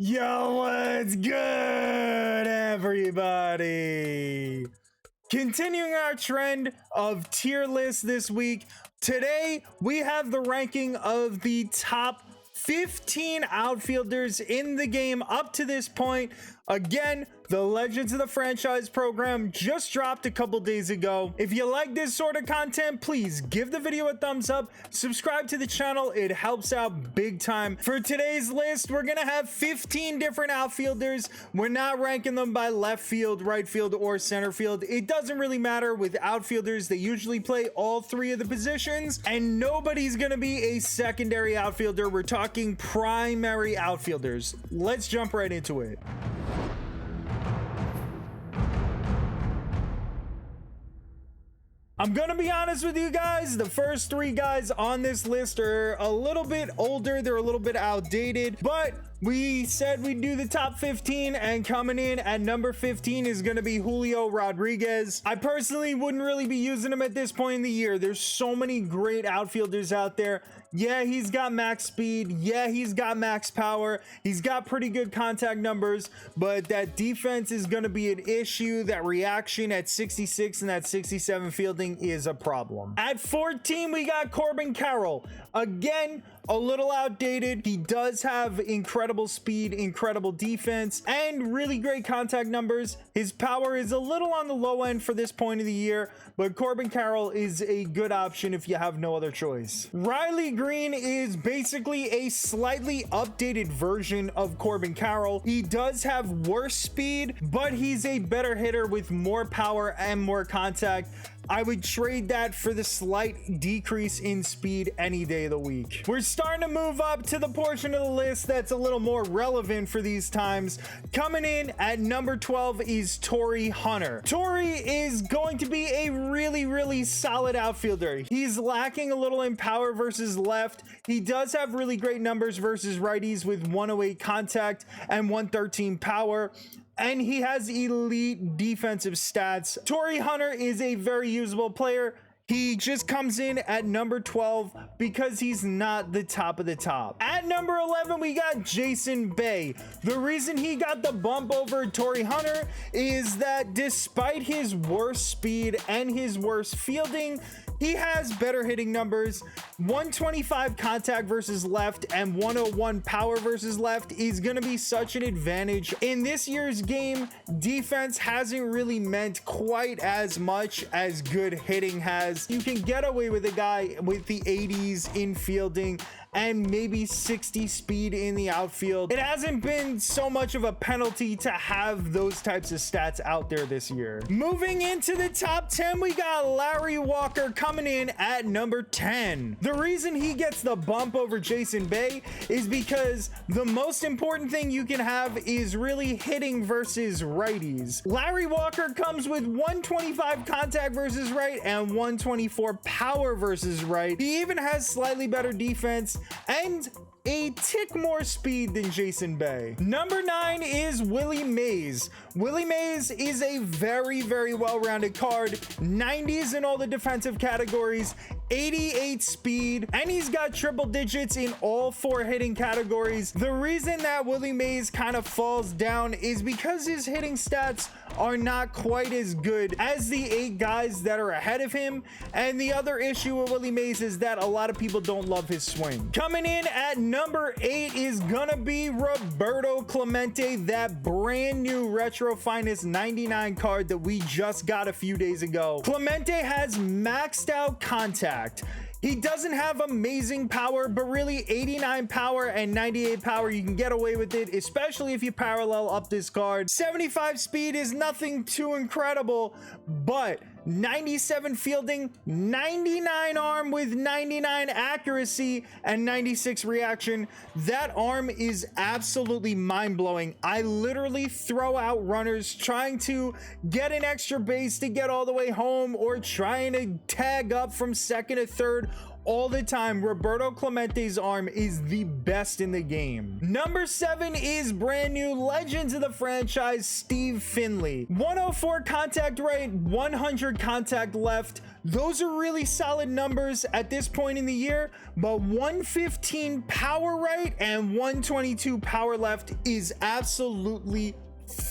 Yo, what's good, everybody? Continuing our trend of tier lists this week, today we have the ranking of the top 15 outfielders in the game up to this point. Again, the Legends of the Franchise program just dropped a couple days ago. If you like this sort of content, please give the video a thumbs up, subscribe to the channel, it helps out big time. For today's list, we're gonna have 15 different outfielders. We're not ranking them by left field, right field, or center field. It doesn't really matter with outfielders. They usually play all three of the positions, and nobody's gonna be a secondary outfielder. We're talking primary outfielders. Let's jump right into it. I'm gonna be honest with you guys, the first three guys on this list are a little bit older, they're a little bit outdated, but we said we'd do the top 15, and coming in at number 15 is gonna be Julio Rodriguez. I personally wouldn't really be using him at this point in the year. There's so many great outfielders out there. Yeah, he's got max speed. Yeah, he's got max power. He's got pretty good contact numbers, but that defense is going to be an issue. That reaction at 66 and that 67 fielding is a problem. At 14, we got Corbin Carroll. Again, a little outdated. He does have incredible speed, incredible defense, and really great contact numbers. His power is a little on the low end for this point of the year, but Corbin Carroll is a good option if you have no other choice. Riley Green is basically a slightly updated version of Corbin Carroll. He does have worse speed, but he's a better hitter with more power and more contact. I would trade that for the slight decrease in speed any day of the week. We're starting to move up to the portion of the list that's a little more relevant for these times. Coming in at number 12 is Tori Hunter. Tori is going to be a really solid outfielder. He's lacking a little in power versus left. He does have really great numbers versus righties with 108 contact and 113 power, and he has elite defensive stats. Tori Hunter is a very usable player. He just comes in at number 12 because he's not the top of the top. At number 11, we got Jason Bay. The reason he got the bump over Tori Hunter is that despite his worse speed and his worse fielding, he has better hitting numbers. 125 contact versus left and 101 power versus left is going to be such an advantage. In this year's game, defense hasn't really meant quite as much as good hitting has. You can get away with a guy with the 80s in fielding and maybe 60 speed in the outfield. It hasn't been so much of a penalty to have those types of stats out there this year. Moving into the top 10, we got Larry Walker coming in at number 10. The reason he gets the bump over Jason Bay is because the most important thing you can have is really hitting versus righties. Larry Walker comes with 125 contact versus right and 124 power versus right. He even has slightly better defense and a tick more speed than Jason Bay. Number 9 is Willie Mays. Willie Mays is a very well-rounded card, 90s in all the defensive categories, 88 speed, and he's got triple digits in all 4 hitting categories. The reason that Willie Mays kind of falls down is because his hitting stats are not quite as good as the 8 guys that are ahead of him, and the other issue with Willie Mays is that a lot of people don't love his swing. Coming in at number 8 is gonna be Roberto Clemente, that brand new Retro Finest 99 card that we just got a few days ago. Clemente has maxed out contact. He doesn't have amazing power, but really 89 power and 98 power, you can get away with it, especially if you parallel up this card. 75 speed is nothing too incredible, but 97 fielding, 99 arm with 99 accuracy and 96 reaction. That arm is absolutely mind-blowing. I literally throw out runners trying to get an extra base to get all the way home, or trying to tag up from second to third, all the time, Roberto Clemente's arm is the best in the game. Number 7 is brand new Legends of the franchise, Steve Finley. 104 contact right, 100 contact left. Those are really solid numbers at this point in the year, but 115 power right and 122 power left is absolutely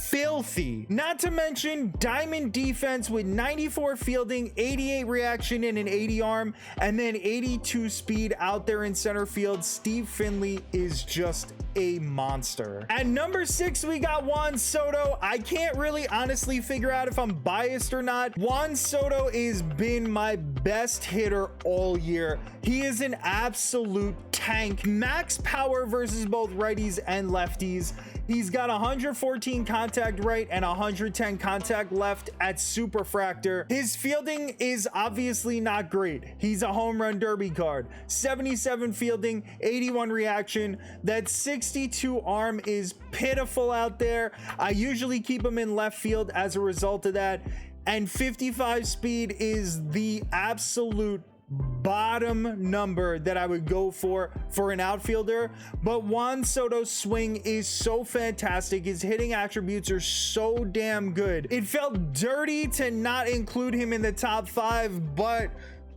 filthy. Not to mention diamond defense with 94 fielding, 88 reaction, and an 80 arm, and then 82 speed out there in center field. Steve Finley is just a monster. At number 6, we got Juan Soto. I can't really honestly figure out if I'm biased or not. Juan Soto has been my best hitter all year. He is an absolute tank. Max power versus both righties and lefties. He's got 114 contact right and 110 contact left at Superfractor. His fielding is obviously not great. He's a home run derby card. 77 fielding, 81 reaction. That 62 arm is pitiful out there. I usually keep him in left field as a result of that. And 55 speed is the absolute bottom number that I would go for an outfielder. But Juan Soto's swing is so fantastic. His hitting attributes are so damn good. It felt dirty to not include him in the top 5, but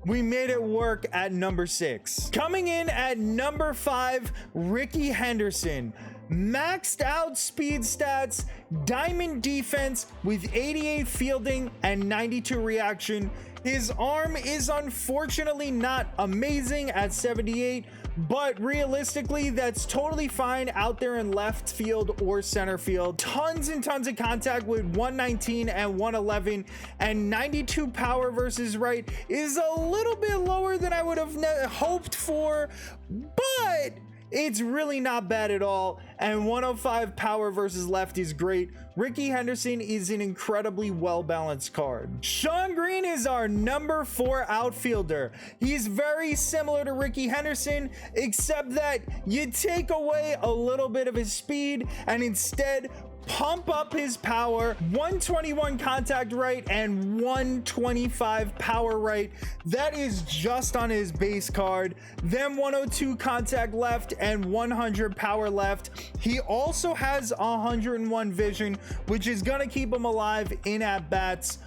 we made it work at number 6. Coming in at number 5, Ricky Henderson. Maxed out speed stats, diamond defense with 88 fielding and 92 reaction. His arm is unfortunately not amazing at 78, but realistically, that's totally fine out there in left field or center field. Tons and tons of contact with 119 and 111, and 92 power versus right is a little bit lower than I would have hoped for, but it's really not bad at all. And 105 power versus left is great. Ricky Henderson is an incredibly well-balanced card. Sean Green is our number 4 outfielder. He's very similar to Ricky Henderson, except that you take away a little bit of his speed and instead pump up his power. 121 contact right and 125 power right. That is just on his base card. Then 102 contact left and 100 power left. He also has 101 vision, which is gonna keep him alive in at bats.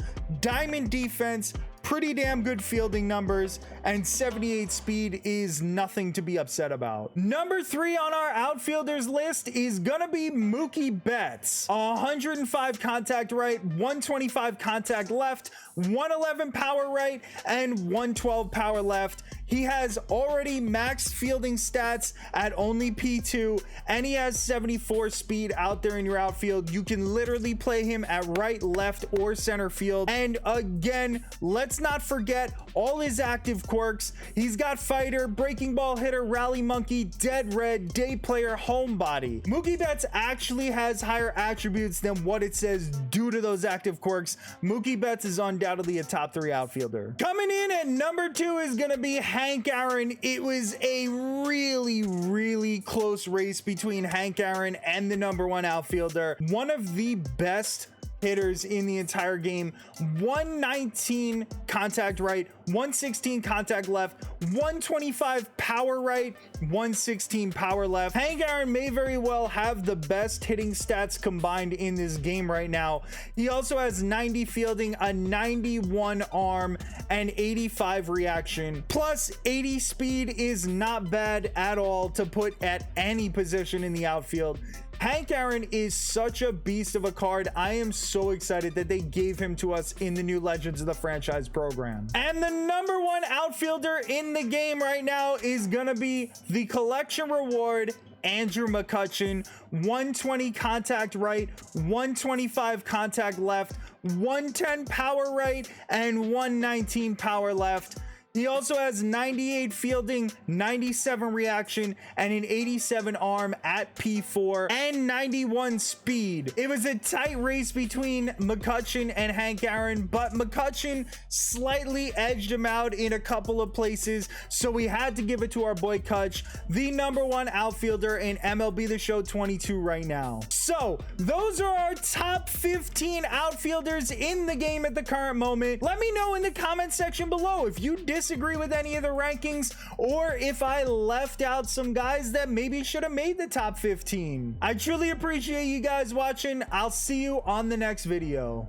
Diamond defense, pretty damn good fielding numbers, and 78 speed is nothing to be upset about. Number 3 on our outfielders list is gonna be Mookie Betts. 105 contact right, 125 contact left, 111 power right, and 112 power left. He has already maxed fielding stats at only P2, and he has 74 speed out there in your outfield. You can literally play him at right, left, or center field. And again, let's not forget all his active quirks. He's got fighter, breaking ball hitter, rally monkey, dead red, day player, homebody. Mookie Betts actually has higher attributes than what it says due to those active quirks. Mookie Betts is undoubtedly a top 3 outfielder. Coming in at number 2 is gonna be Hank Aaron. It was a really close race between Hank Aaron and the number 1 outfielder. One of the best hitters in the entire game. 119 contact right, 116 contact left, 125 power right, 116 power left. Hank Aaron may very well have the best hitting stats combined in this game right now. He also has 90 fielding, a 91 arm, and 85 reaction. Plus 80 speed is not bad at all to put at any position in the outfield. Hank Aaron is such a beast of a card. I am so excited that they gave him to us in the new Legends of the franchise program. And the number 1 outfielder in the game right now is gonna be the collection reward, Andrew McCutchen. 120 contact right, 125 contact left, 110 power right, and 119 power left. He also has 98 fielding, 97 reaction, and an 87 arm at P4, and 91 speed. It was a tight race between McCutchen and Hank Aaron, but McCutchen slightly edged him out in a couple of places, so we had to give it to our boy Kutch, the number 1 outfielder in MLB The Show 22 right now. So those are our top 15 outfielders in the game at the current moment. Let me know in the comment section below if you disagree disagree with any of the rankings, or if I left out some guys that maybe should have made the top 15. I truly appreciate you guys watching. I'll see you on the next video.